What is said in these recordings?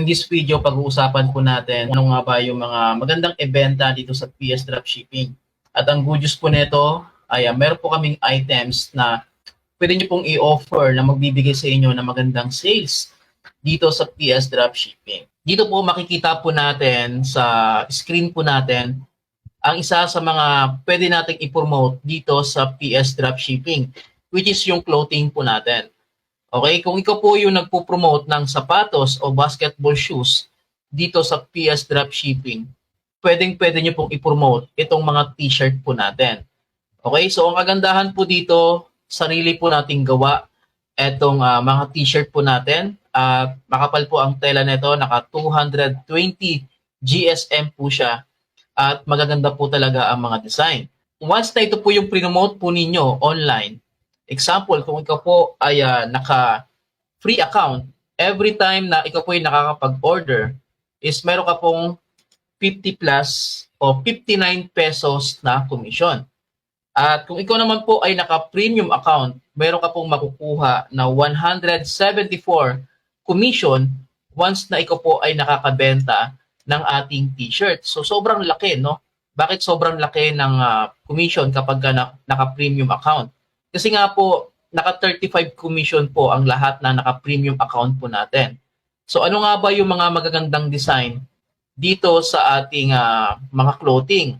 in this video, pag-uusapan po natin ano nga ba yung mga magandang ibenta dito sa PS Dropshipping. At ang good news po nito ay meron po kaming items na pwede nyo pong i-offer na magbibigay sa inyo ng magandang sales dito sa PS Dropshipping. Dito po makikita po natin sa screen po natin ang isa sa mga pwede nating i-promote dito sa PS Dropshipping, which is yung clothing po natin. Okay, kung ikaw po yung nagpo-promote ng sapatos o basketball shoes dito sa PS Dropshipping, pwede nyo pong i-promote itong mga t-shirt po natin. Okay, so ang kagandahan po dito, sarili po nating gawa itong mga t-shirt po natin. Makapal po ang tela nito, naka 220 GSM po siya at magaganda po talaga ang mga design. Once na ito po yung promote po ninyo online, example, kung ikaw po ay naka-free account, every time na ikaw po ay nakakapag-order, is meron ka pong 50 plus o 59 pesos na commission. At kung ikaw naman po ay naka-premium account, meron ka pong makukuha na 174 commission once na ikaw po ay nakakabenta ng ating t-shirt. So sobrang laki, no? Bakit sobrang laki ng commission kapag naka-premium account? Kasi nga po, naka-35 commission po ang lahat na naka-premium account po natin. So ano nga ba yung mga magagandang design dito sa ating mga clothing?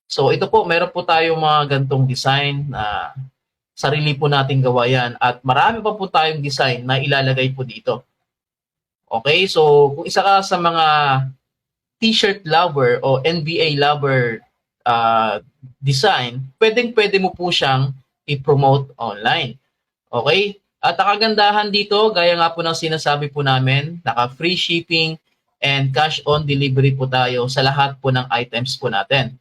So ito po, meron po tayo mga gantong design na sarili po nating gawa yan. At marami pa po tayong design na ilalagay po dito. Okay, so kung isa ka sa mga t-shirt lover o NBA lover design, pwede mo po siyang i-promote online. Okay? At ang kagandahan dito, gaya nga po ng sinasabi po namin, naka-free shipping and cash on delivery po tayo sa lahat po ng items po natin.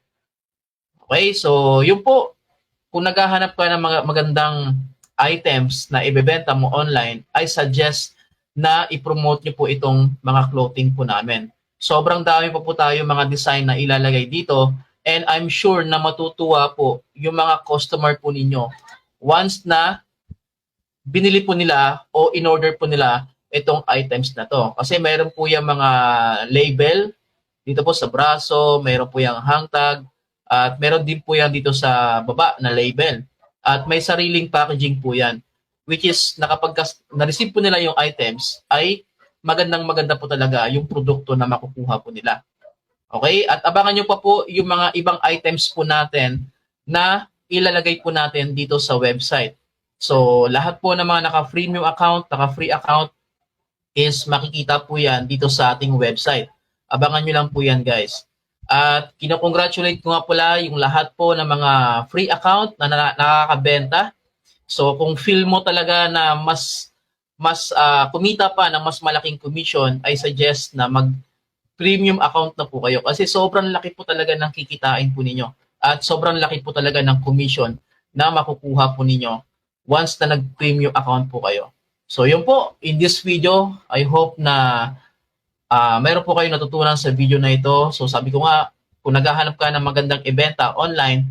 Okay? So, yun po, kung naghahanap ka ng mga magandang items na ibebenta mo online, I suggest na i-promote nyo po itong mga clothing po namin. Sobrang dami po tayo mga design na ilalagay dito. And I'm sure na matutuwa po yung mga customer po ninyo once na binili po nila o in-order po nila itong items na to. Kasi mayroon po yung mga label dito po sa braso, mayroon po yung hang tag, at mayroon din po yan dito sa baba na label. At may sariling packaging po yan, which is na-receive po nila yung items ay maganda po talaga yung produkto na makukuha po nila. Okay? At abangan nyo pa po yung mga ibang items po natin na ilalagay po natin dito sa website. So, lahat po ng mga naka-freemium account, naka-free account is makikita po yan dito sa ating website. Abangan nyo lang po yan, guys. At kinakongratulate ko nga pala yung lahat po ng mga free account na nakakabenta. So, kung feel mo talaga na mas kumita pa ng mas malaking commission, I suggest na premium account na po kayo kasi sobrang laki po talaga ng kikitain po ninyo at sobrang laki po talaga ng commission na makukuha po ninyo once na nag-premium account po kayo. So yun po, in this video, I hope na meron po kayo natutunan sa video na ito. So sabi ko nga, kung naghahanap ka ng magandang ibenta online,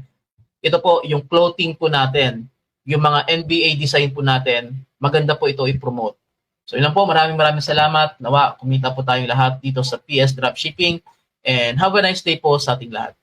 ito po yung clothing po natin, yung mga NBA design po natin, maganda po ito i-promote. So yun lang po, maraming salamat. Nawa, kumita po tayong lahat dito sa PS Dropshipping. And have a nice day po sa ating lahat.